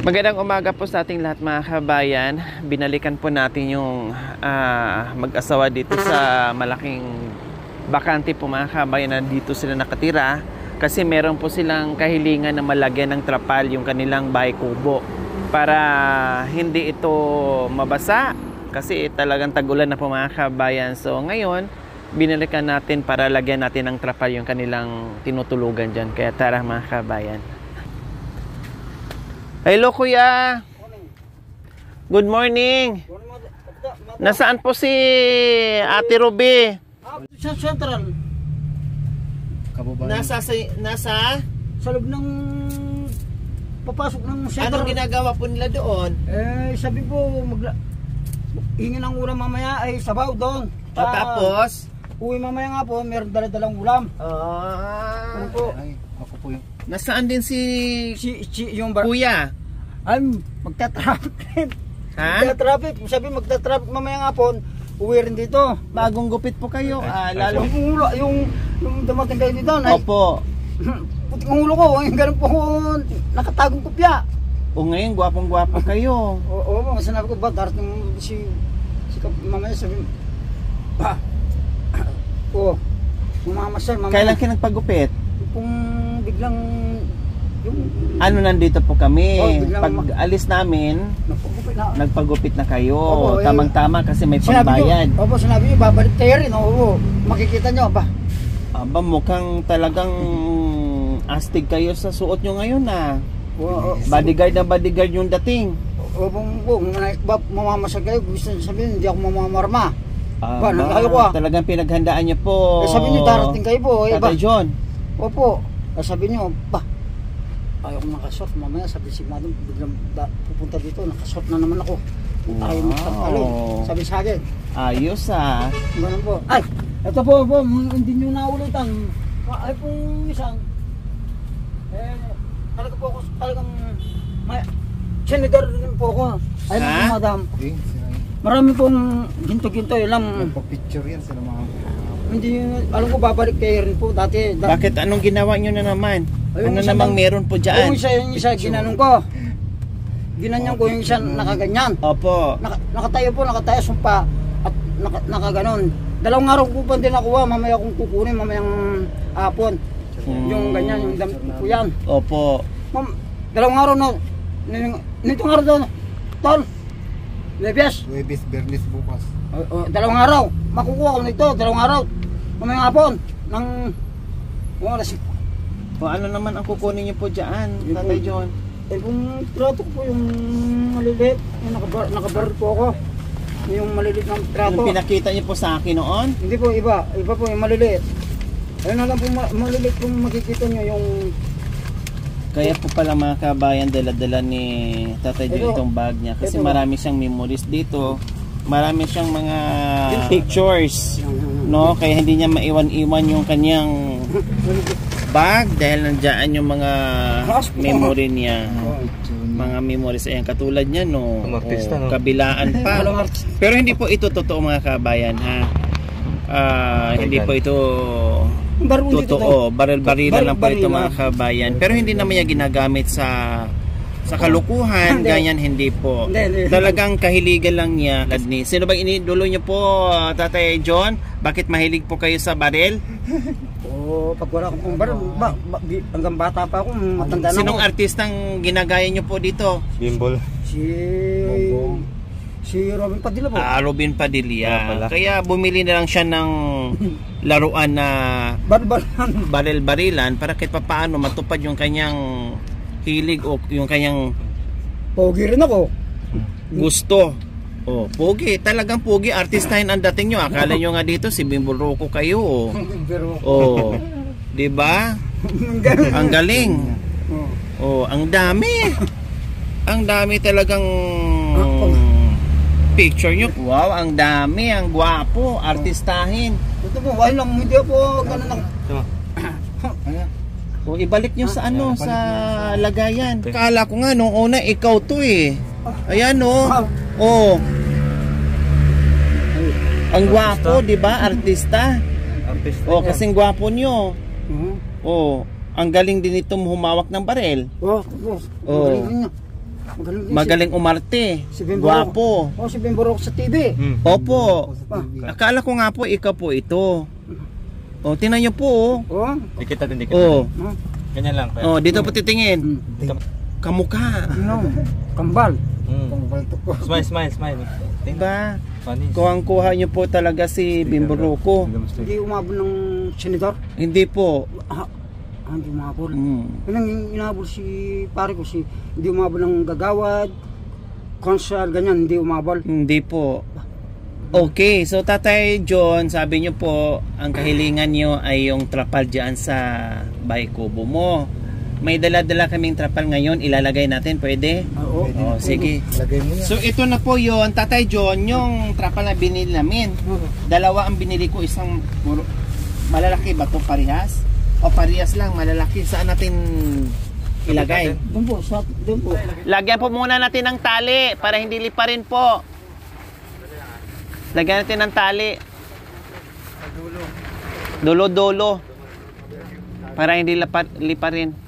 Magandang umaga po sa ating lahat mga kabayan. Binalikan po natin yung mag-asawa dito sa malaking bakante po mga kabayan na dito sila nakatira. Kasi meron po silang kahilingan na malagyan ng trapal yung kanilang bahay kubo para hindi ito mabasa. Kasi talagang tag-ulan na po mga kabayan. So ngayon, binalikan natin para lagyan natin ng trapal yung kanilang tinutulugan dyan. Kaya tara mga kabayan. Hello kuya. Good morning. Nasaan po si Ate Ruby? Sa Central. Nasa Sa loob ng papasok ng Central. Anong ginagawa po nila doon? Sabi po hingi ng ulam mamaya ay sabaw doon. O tapos? Uwi mamaya nga po, meron dala-dalang ulam. Ano po? Ay, ako po yung... Nasaan din si Yung kuya? Ay, magta-traffic rin. Ha? Magta-traffic. Sabi magta-traffic mamaya nga po, uwi rin dito. Bagong gupit po kayo. Lalo. Yung dumating kayo dito. Opo. Puting ulo ko, yung ganun po nakatagong kopya. O ngayon, gwapong-gwapo kayo. Oo, sinabi ko ba, darating si mamaya sabi, mamamasal mamaya. Kailan kayo nagpagupit? Kung biglang, Ano, nandito po kami. biglang Pag alis namin, napagupit na. nagpagupit na kayo. Opo, Tamang-tama kasi may pambayad. Opo, sinabi niyo, babalik tayo rin. Oo, makikita niyo, ba? Aba, mukhang talagang astig kayo sa suot nyo ngayon Bodyguard na bodyguard yung dating. Opo, mamamasal kayo, gusto niyo sabihin, hindi ako mamamarma. Aba, Ayaw ko. talagang pinaghandaan nyo po. Sabi niyo, darating kayo po. Tatay John. Opo, sabi niyo, ayaw ko nakasort. Mamaya sabi si madam, biglang pupunta dito, nakasort na naman ako. Ayaw magtangkalo. Sabi sa akin. Ayos Ganun po. Ay, ito po, hindi nyo naulitan. Ay pong isang, talaga po ako, talagang, senador rin po ako. Ay po madam. Marami pong ginto-ginto, lang. Nagpa-picture yan sila mga... Hindi, alam ko babalik kayo rin po dati. Bakit? Anong ginawa nyo na naman? Ayun, Ano namang meron po dyan? Yung isa ginanong ko. Ginanyan ko yung isa nakaganyan. Opo. Nakatayo sumpa at nakaganon. Dalawang araw ko pa din nakuha, mamaya kong kukunin, mamayang hapon. Yung ganyan, yung damit ko yan. Opo. Dalawang araw na, nitong araw doon, Tol, Levias. Huwebes, Bernis bukas. Dalawang araw, makukuha ko nito, dalawang araw. Mamayang hapon, ng oras. O ano naman ang kukunin nyo po dyan, Tatay John? Kung trato ko po yung maliliit, yung nakabaril po ako. Yung maliliit ng trato. Yung pinakita nyo po sa akin noon? Hindi po, iba po yung maliliit. Ayun na lang po maliliit kung makikita nyo yung... Kaya po pala mga kabayan, dala-dala ni Tatay John itong bag niya. Kasi marami siyang memories dito. Marami siyang mga pictures. No? Kaya hindi niya maiwan-iwan yung kanyang bag dahil nandiyan yung mga memory niya. Mga memories. Ayan, katulad niya, no? Kabilaan pa. Pero hindi po ito totoo mga kabayan, ha? Hindi po ito totoo. Baril-barilan lang po ito mga kabayan. Pero hindi naman niya ginagamit sa kalukuhan, ganyan hindi po. Talagang kahiligan lang niya. Sino bang inidulo niyo po, Tatay John? Bakit mahilig po kayo sa baril? Pag wala akong baril, hanggang bata pa ako, matanda na ako. Sinong artistang ginagaya niyo po dito? Bimbol. Si Robin Padilla po. Robin Padilla. Kaya bumili na lang siya ng laruan na baril-barilan para kahit papaano matupad yung kanyang hilig o yung kanyang pogi rin ako. Gusto. Pogi. Talagang pogi. Artistahin ang dating nyo. Akala nyo nga dito si Bimbol Rocco kayo. Diba? Ang galing. Ang dami. Ang dami talagang picture nyo. Wow, ang dami. Ang gwapo. Artistahin. Ito po, wala lang. Hindi po ganun lang. Ibalik nyo sa sa lagayan. Kala ko nga nung una ikaw to Ayan Ang gwapo, 'di ba? Artista. Kasing gwapo nyo. Ang galing din itong humawak ng barel. Magaling umarte. Si Bimboro. Gwapo. Si Bimboro sa TV. Opo. Akala ko nga po ikaw po ito. O, tingnan niyo po. Dikit natin, dikit Oh. natin. Ganyan lang. Oh, dito po titingin. Kamukha. Kambal. Smile, smile, smile. Diba? Funny. Kuhang-kuha niyo po talaga si Bimboroko. Hindi umabol ng senador. Hindi po. Hindi umabol. Yun ang inabol si pare ko, hindi umabol ng gagawad, konsyal, ganyan, hindi umabol. Hindi po. Okay, so Tatay John, sabi niyo po, ang kahilingan niyo ay yung trapal dyan sa Bahay Kubo mo. May dala-dala kaming trapal ngayon, ilalagay natin, pwede? Oo. Oh, sige. Lagay mo yan. So ito na po yon, Tatay John, yung trapal na binili namin. Dalawa ang binili ko, isang malalaki ba ito, parehas? O parehas lang, malalaki. Saan natin ilagay? Doon po, doon po. Lagyan po muna natin ng tali para hindi liparin po. Lagyan natin ng tali. Dulo-dulo. Para hindi liparin.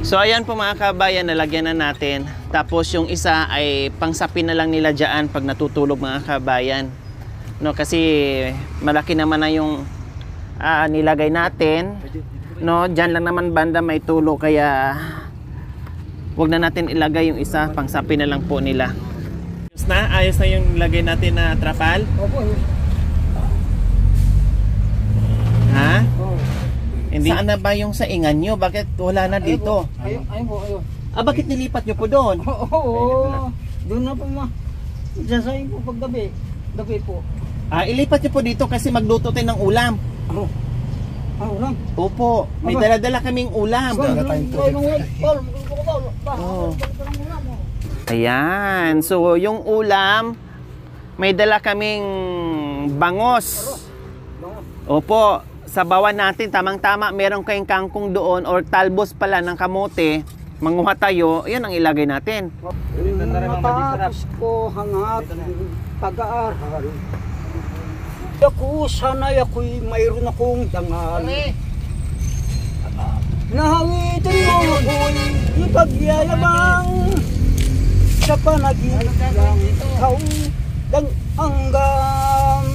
So ayan po mga kabayan, nalagyan na natin. Tapos yung isa ay pangsapin na lang nila dyan pag natutulog mga kabayan. No, kasi malaki naman na yung nilagay natin. No, dyan lang naman banda may tulo, kaya wag na natin ilagay yung isa, pangsapin na lang po nila. Ayos na yung lagay natin na trapal? Opo. Ha? Oo. Hindi. Saan na ba yung saingan nyo? Bakit wala na dito? Ayun po, ayun. Bakit nilipat nyo po doon? Oo. Doon na po sasayin po pag gabi. Gabi po. Ilipat nyo po dito kasi magluto tayo ng ulam. Ulam? Opo. May dala-dala kaming ulam. Ayan. So, yung ulam, may dala kaming bangos. Opo. Sabawan natin, tamang-tama, meron kayong kangkong doon or talbos pala ng kamote, manguha tayo, yan ang ilagay natin. Matapos ko hangat pag-aaral, ako sana'y ako'y mayroon akong dangal. Nahawitin mo ako'y ipagyayabang sa panaginip lang ikaw hanggang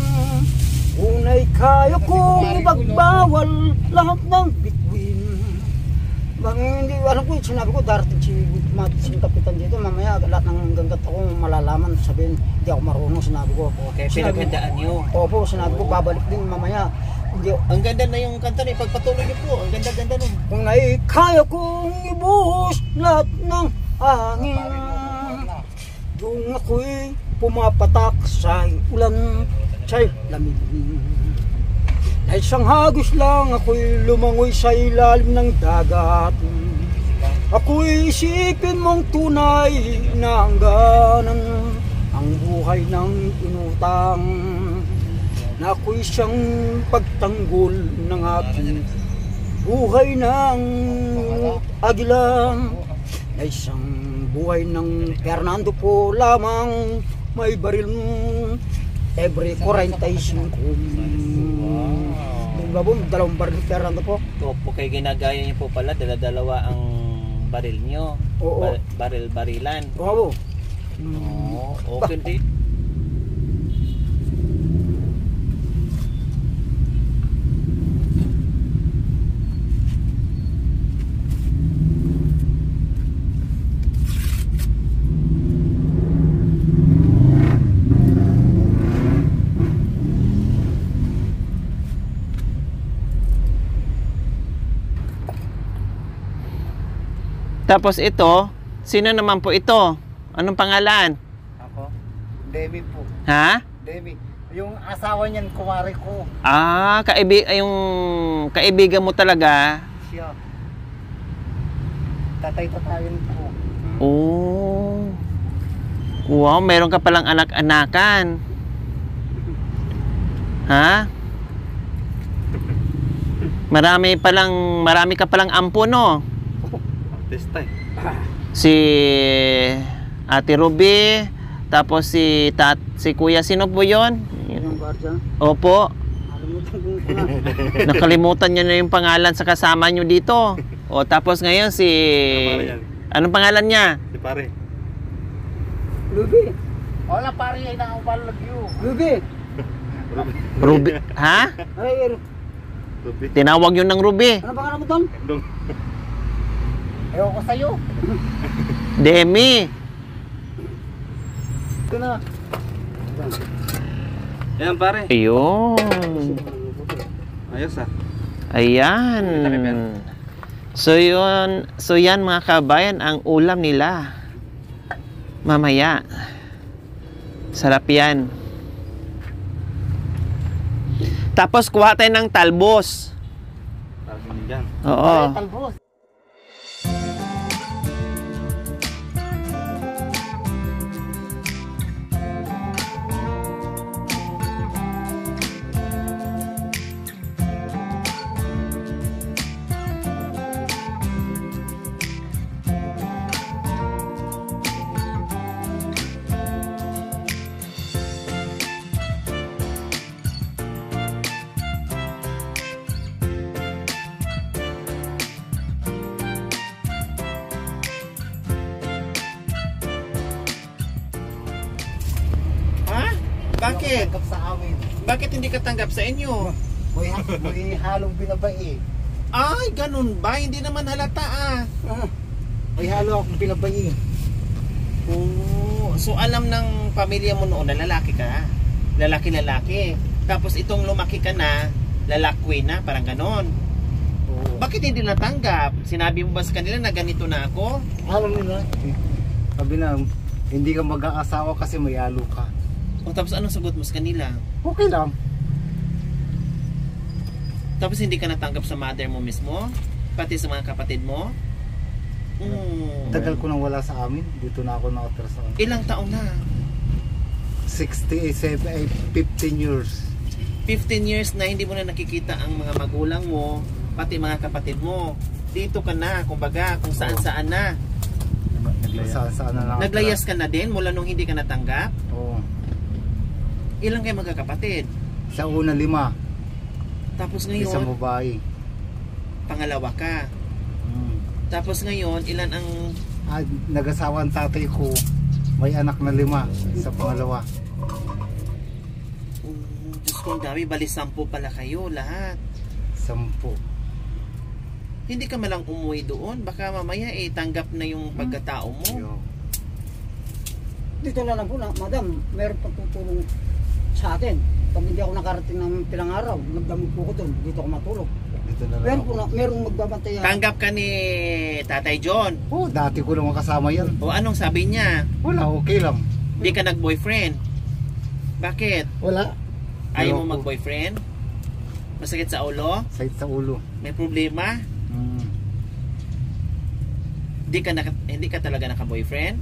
unay kaya kong ipagbawal lahat ng bituin. Hindi alam ko, sinabi ko darating si kapitan dito, mamaya lahat ng ganggat ako malalaman, sabihin hindi ako marunong, sinabi ko. Okay, pinagandaan nyo. Opo, sinabi ko babalik din mamaya. Hindi, ang ganda na yung kanta na ipagpatuloy nyo po, ang ganda-ganda nun. Kung kaya kong ibuhos lahat ng hangin, yung ako'y pumapatak sa ulan, sa'y lamig. Dahil isang hagos lang ako'y lumangoy sa ilalim ng dagat. Ako'y isipin mong tunay na hangganan ang buhay ng inutang. Na ako'y siyang pagtanggol ng aking buhay ng agilang. Na isang buhay ng Fernando po lamang, may baril every 45. Diba po, dalawang baril pera na po. Opo, kay ginagaya niyo po pala, dala-dalawa ang baril niyo. Oo. Baril-barilan. Oo. Oo, okay din. Tapos ito, sino naman po ito? Anong pangalan? Ako? Debbie po. Ha? Debbie. Yung asawa niyan, kumari ko. Ah, yung kaibigan mo talaga. Siya. Tatay-tatayin po. Oh. Wow, meron ka palang anak-anakan. Ha? Marami ka palang ampo, no? This time. Si Ate Ruby, tapos si Kuya, sino po yon? Yung guardia. Opo, Nakalimutan ko yung pangalan. nakalimutan nyo na yung pangalan sa kasama nyo dito. O tapos ngayon si... Anong pangalan niya? Si pare. Ruby. Wala pare ay nakapalag yun. Ruby. Ruby. Ha? Ay, Ruby. Tinawag yun ng Ruby. ano pangalan mo doon? Dong. Ewan ko sa'yo. Demi. Ito na. Ayan pare. Ayun. Ayos ah. Ayan. So yan mga kabayan ang ulam nila. Mamaya. Sarap yan. Tapos kuha tayo ng talbos. Tawag mo dyan. Oo. Talbos. Bakit? Tanggap sa amin. Bakit hindi ka tanggap sa inyo? May halong binabai. Ay, ganun ba? Hindi naman halata ah. May halo akong binabai. Oh, so alam ng pamilya mo noon na lalaki ka. Lalaki-lalaki. Tapos itong lumaki ka na, lalakwi na, parang ganon. Oo. Bakit hindi natanggap? Sinabi mo ba sa kanila na ganito na ako? Alam nila. Sabi na, hindi ka mag-aasawa kasi may halo ka. O tapos anong sagot mo sa kanila? Okay lang. Tapos hindi ka natanggap sa mother mo mismo? Pati sa mga kapatid mo? Tagal ko nang wala sa amin. Dito na ako nakatira sa amin. Ilang taon na? 15 years. 15 years na hindi mo na nakikita ang mga magulang mo, pati mga kapatid mo. Dito ka na, kumbaga, kung saan-saan na. Saan na nakatira. Naglayas ka na din mula nung hindi ka natanggap? Oo. Ilang kayo magkakapatid? Sa una 5. Tapos Isang ngayon, babae. pangalawa ka. Hmm. Tapos ngayon, ilan ang... Nag-asawa ang tatay ko. May anak na 5 sa pangalawa. Diyos ko, ang dami, bali 10 pala kayo lahat. 10. Hindi ka malang umuwi doon? Baka mamaya tanggap na yung pagkatao mo. Yo. Dito na lang po na, madam, meron pang tutulong sa atin. Pag hindi ako nakarating ng pilang araw, nagdamog po ko doon, dito ako matulog. Dito na lang Meron po ako. na, merong magbabantay. Tanggap ka ni Tatay John. Oh, dati ko lang kasama yan. O anong sabi niya? Wala, okay lang. Hindi ka nag-boyfriend. Bakit? Wala. Ayaw Ayoko. mo mag-boyfriend? Masakit sa ulo? Sakit sa ulo. May problema? Hindi ka talaga naka-boyfriend?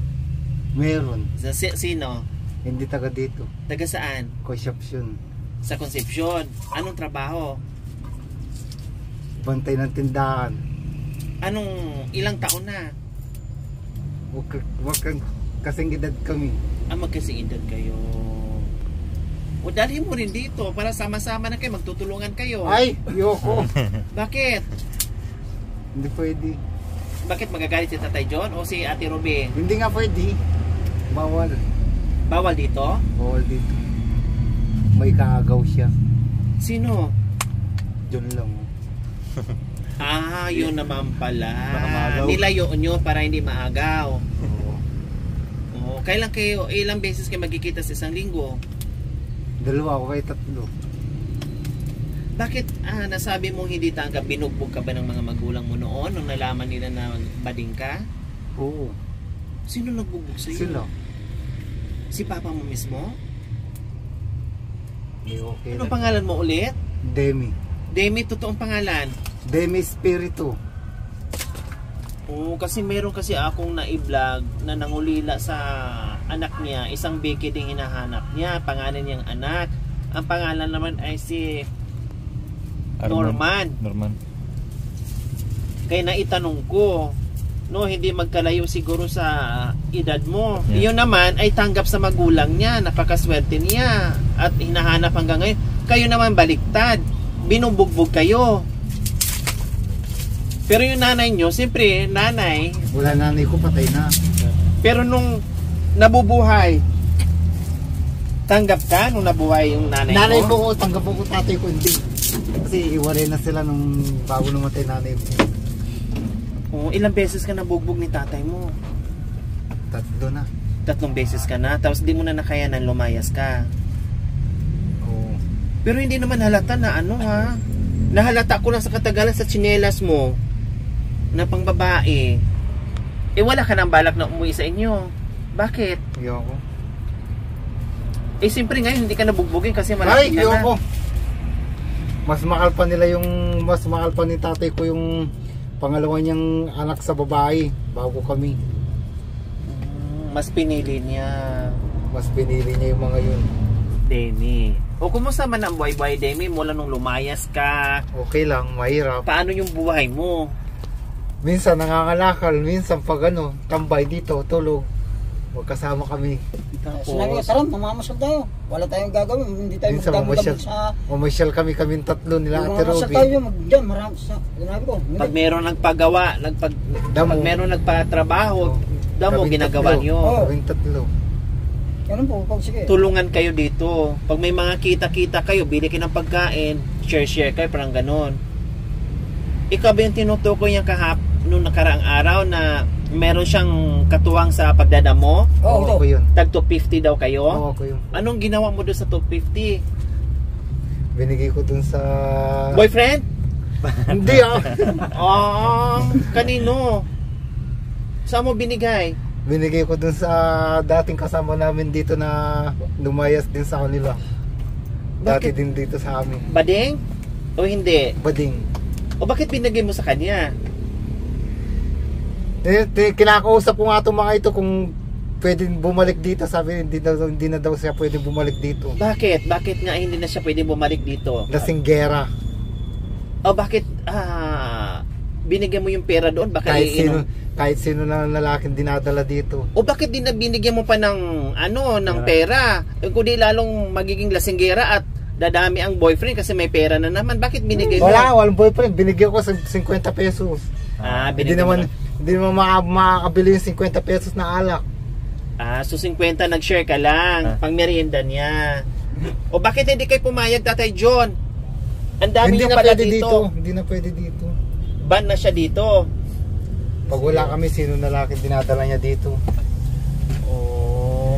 Meron. Sino? Hindi taga dito. Taga saan? Conception. Sa Concepcion. Anong trabaho? Bantay ng tindahan. Ilang taon na? Wag kang kasing edad kami. Magkasing edad kayo. O dalhin mo rin dito para sama-sama na kayo, magtutulungan kayo. Ay, yoko. Bakit? Hindi pwede. Bakit magagalit si Tatay John o si Ate Ruby? Hindi nga pwede. Bawal. Bawal dito? Bawal dito. May kaagaw siya. Sino? Diyan lang. Yun naman pala. Baka maagaw. Nilayo nyo para hindi maagaw. Oo. Oh, kailan kayo, ilang beses kayo magkikita sa isang linggo? 2 ako kay 3. Bakit nasabi mo hindi tanggap, binugbog ka ba ng mga magulang mo noon nung nalaman nila na bading ka? Oo. Sino nagbugbog sa'yo? Sila. Si papa mo mismo? May okay Anong na. pangalan mo ulit? Demi. Demi, totoong pangalan. Demi Espiritu. Oo, kasi meron kasi akong na-vlog na nangulila sa anak niya. Isang Becky ding hinahanap niya. Pangalan niyang anak. Ang pangalan naman ay si Norman. Kaya naitanong ko, no, hindi magkalayo siguro sa edad mo. Yeah. Iyon naman ay tanggap sa magulang niya. Napakaswerte niya. At hinahanap hanggang ngayon. Kayo naman baliktad. Binubugbog kayo. Pero yung nanay nyo, siyempre, nanay. Wala, nanay ko, patay na. Pero nung nabubuhay, tanggap ka nung nabuhay yung nanay, Nanay mo? ko, tanggap ko, tatay ko, hindi. Kasi iwalay na sila nung bago namatay nanay ko. Oo, ilang beses ka nabugbog ni tatay mo? 3 na. 3 beses ka na, tapos di mo na nakayanan, lumayas ka. Oo. Pero hindi naman halata na ano ha. Nahalata ko lang sa katagalan sa tsinelas mo na pang babae. Eh wala ka nang balak na umuwi sa inyo. Bakit? Ayoko. Eh siyempre ngayon hindi ka nabugbugin kasi malaki ka na. Ayoko. Mas mahal pa nila yung, mas mahal pa ni tatay ko yung pangalawa niyang anak sa babae bago kami. Mas pinili niya. Mas pinili niya yung mga yun. Demi. O kumusta man ang buhay-buhay, Demi? Mula nung lumayas ka. Okay lang, mahirap. Paano yung buhay mo? Minsan nangangalakal, minsan pag ano, tambay dito, tulog. Magkasama kami. Sinabi ko, tara, mamamasyal tayo. Wala tayong gagawin. Hindi tayo Minsan magdamag sa... mamasyal kami tatlo nila Ate Mamamasyal Robby. tayo dyan, marami sa... Sinabi ko, hindi. Pag meron nagpagawa, Damo. pag meron nagpatrabaho, damo Kaming ginagawa tatlo. nyo. Kaming 3. Ganun po, pag sige. Tulungan kayo dito. Pag may mga kita-kita kayo, bili kayo ng pagkain, share kayo, parang ganon. Ikaw ba yung tinutukoy niya nung nakaraang araw na meron siyang katuwang sa pagdadamo? Oo, ito. Ako yun. Tag 250 daw kayo? Oo, ako yun. Anong ginawa mo doon sa 250? Binigay ko dun sa... Boyfriend? Hindi ah. Kanino? Saan mo binigay? Binigay ko dun sa dating kasama namin dito na lumayas din sa kanila. Dati Bakit? din dito sa amin. Bading? O hindi? Bading. O bakit binigay mo sa kanya? Kinakausap ko nga itong mga ito kung pwedeng bumalik dito. Sabi hindi na daw siya pwedeng bumalik dito. Bakit? Bakit nga hindi na siya pwede bumalik dito? Lasinggera. O bakit binigyan mo yung pera doon? Baka Kahit sino na lalaking dinadala dito. O bakit di na binigyan mo pa ng pera? Kung di lalong magiging lasinggera at dadami ang boyfriend kasi may pera na naman. Bakit binigay mo? Walang boyfriend. Binigyan ko sa 50 pesos. Binigyan mo na. Hindi naman makakabili yung 50 pesos na alak. So 50 nag-share ka lang. Pang merienda niya. O bakit hindi kayo pumayag, Tatay John? Ang dami Hindi nyo na pala pwede dito. Hindi na pwede dito. Ban na siya dito. Pag wala kami, sino na laki dinadala niya dito?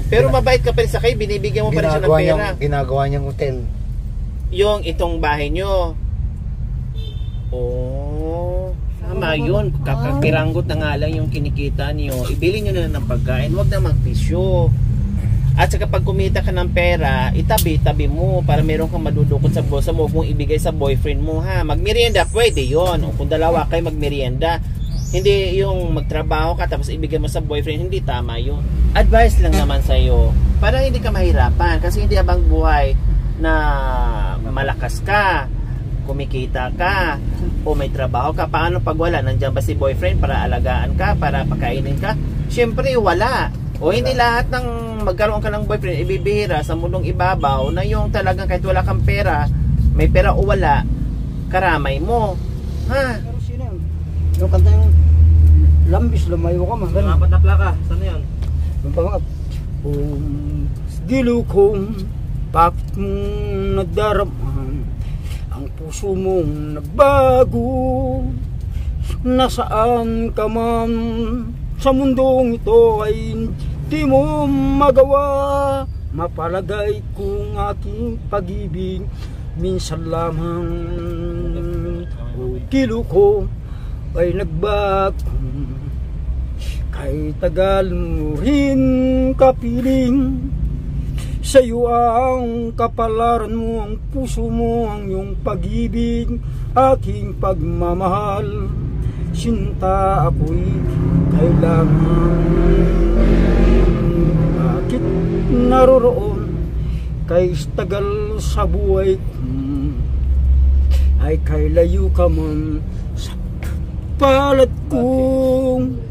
Pero mabait ka pa rin sa kayo. Binibigyan mo pa rin siya ng pera. Ginagawa niyang hotel. Yung itong bahay nyo. Tama yun. Kakapiranggot na nga lang yung kinikita niyo. Ibili nyo na ng pagkain. Huwag na magpisyo. At saka pag kumita ka ng pera, itabi mo para meron kang madudukot sa bulsa mo. Huwag mong ibigay sa boyfriend mo ha. Magmerienda, pwede yon. O kung dalawa kayo magmerienda. Hindi yung magtrabaho ka tapos ibigay mo sa boyfriend. Hindi tama yun. Advice lang naman sa'yo. Para hindi ka mahirapan. Kasi hindi abang buhay na malakas ka, kumikita ka, o may trabaho ka. Paano pag wala? Nandiyan ba si boyfriend para alagaan ka, para pakainin ka? Siyempre wala. O hindi lahat ng magkaroon ka ng boyfriend ibibihira sa mundong ibabaw na yung talagang kahit wala kang pera, may pera o wala, karamay mo. Ha? Pero sino yun? Yung kanta yung lambis, lumayo ka man. Ganun. Apat na plaka. Saan yan? Yung pangat. Dilo kong bakit nagdaraman ang puso mong nagbago. Nasaan ka man sa mundong ito ay di mo magawa. Mapalagay kong aking pag-ibig minsan lamang kilo ko ay nagbago. Kay tagal mo rin kapiling, sa'yo ang kapalaran mo, ang puso mo, ang iyong pag-ibig, aking pagmamahal. Sinta, ako'y kailangan. Bakit naroroon kay tagal sa buhay ko, ay kay layo ka man sa palad kong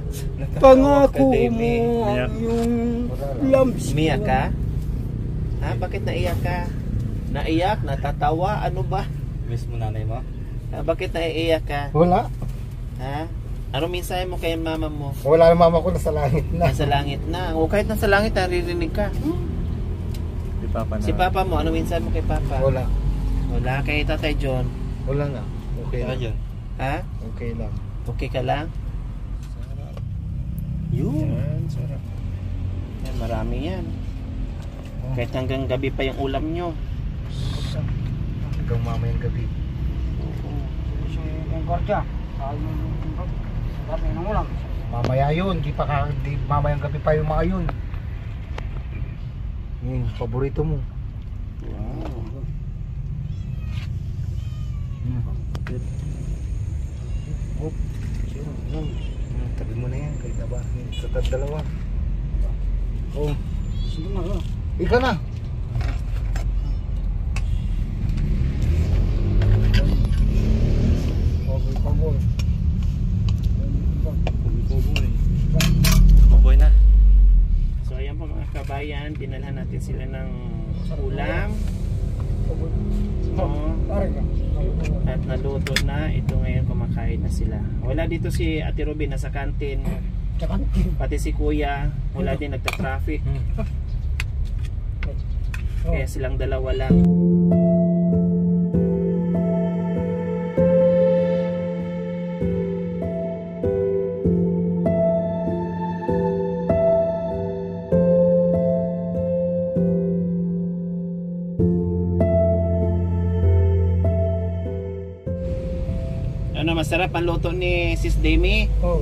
pangako mo ang iyong lamsi. Umiyak ka? Ha? Bakit naiyak ka? Naiyak? Natatawa? Ano ba? Miss mo nanay mo? Ha? Bakit naiiyak ka? Wala. Ha? Ano mensahe mo kay mama mo? Wala na mama ko, nasa langit na. Nasa langit na. O kahit nasa langit, naririnig ka. Si Papa na. Si Papa mo, ano mensahe mo kay Papa? Wala. Wala. Kay Tatay John? Wala na. Okay Saka lang. dyan. Ha? Okay lang. Okay ka lang? Yun. Yan, sarap. Yan, marami yan. Kahit hanggang gabi pa yung ulam nyo. Hanggang mamayang gabi. Si yung gwardiya, sabi ng ulam. Mamaya yun, di mamayang gabi pa yung mga yun. Yung paborito mo. Wow. Hop. Tabi mo na yan, kahit na ba? Sa dalawa. Oh. Sige na, Ika na. Maboy na. So ayan po mga kabayan, dinalhan natin sila ng ulam. At naluto na. Ito ngayon kumakain na sila. Wala dito si Ate Ruby, nasa kantin. Pati si Kuya, wala din, nagta-traffic. Kaya silang dalawa lang. Ano, masarap ang luto ni Sis Demi? Oh.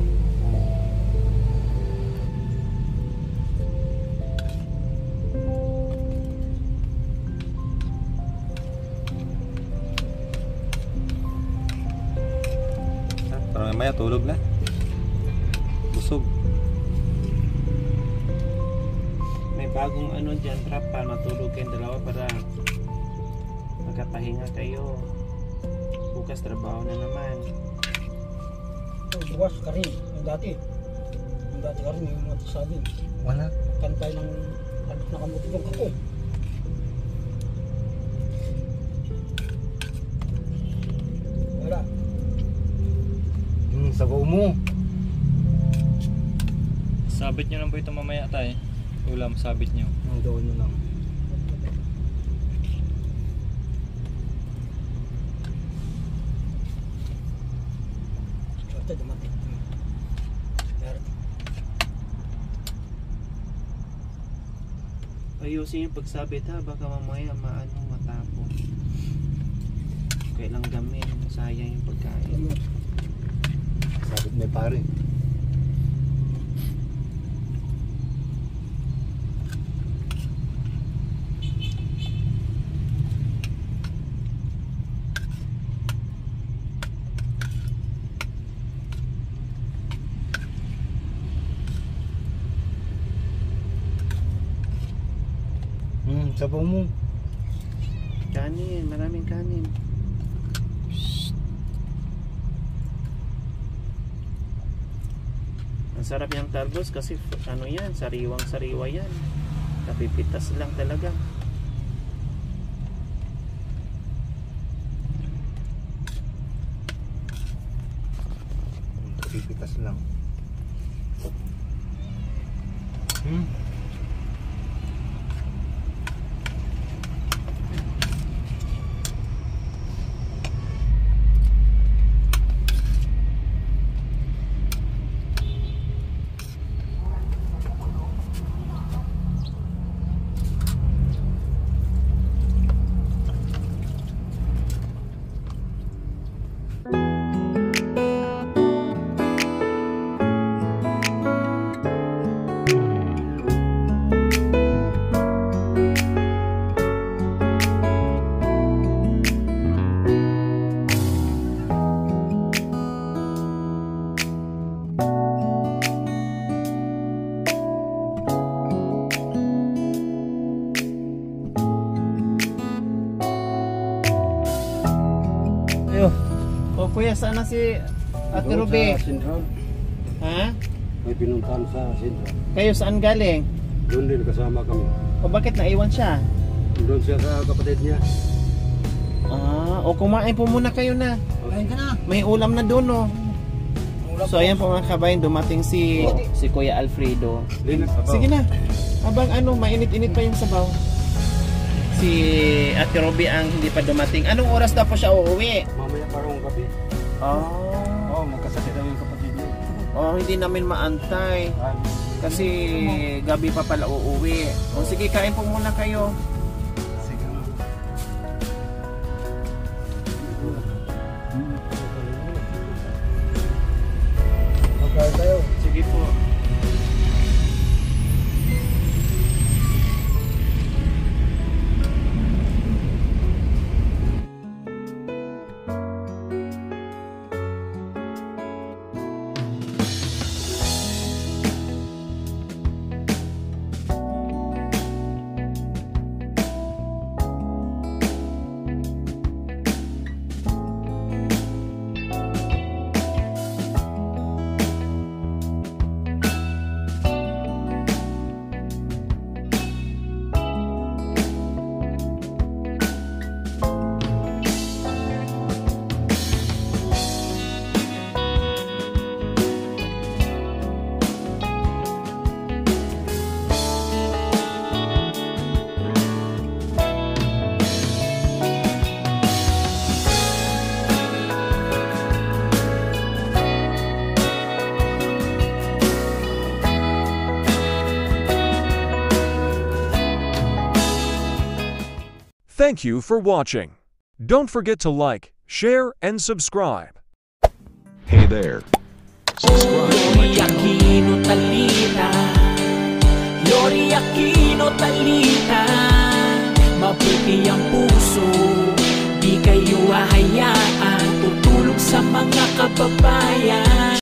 Parang mamaya tulog na. Busog. May bagong ano dyan, trap para matulog kayong dalawa para magkapahinga kayo. Bukas trabaho na naman. Bukas ka rin, yung dati. Yung dati ka rin, yung mga sabi. Wala. Kantay ng nakamuti yung kako. Wala. Sabaw mo. Sabit nyo lang po ito mamaya tayo. Ulam, sabit nyo. Ang gawin nyo lang. Ito, dumating. Ayusin yung pagsabit ha, baka mamaya matapon. Kailang gamin, sayang yung pagkain. Sabit may pare. Sabaw mo. Kanin, maraming kanin. Ang sarap yung talbos kasi ano yan, sariwang sariwa yan. Kapipitas lang talaga. Kapipitas lang. tayo. O kuya, saan na si Ate Ruby? Central. Ha? May pinuntahan sa Central. Kayo saan galing? Doon din kasama kami. O bakit naiwan siya? Doon siya sa kapatid niya. O kumain po muna kayo na. Kain ka na. May ulam na doon, no? So ayan po mga kabayan, dumating si Kuya Alfredo. Sige na. Habang mainit-init pa yung sabaw. Si Ate Ruby ang hindi pa dumating. Anong oras daw po siya uuwi? Mamaya parang gabi. Oh, Magkasakit daw yung kapatid niya. hindi namin maantay. Kasi gabi pa pala uuwi. O sige, kain po muna kayo. Sige na. Okay tayo. Sige po. Thank you for watching. Don't forget to like, share, and subscribe. Hey there. Subscribe to my channel. Aquino Talita, Lori Aquino Talita, mabuti ang puso, di kayo hahayaan, tutulong sa mga kababayan.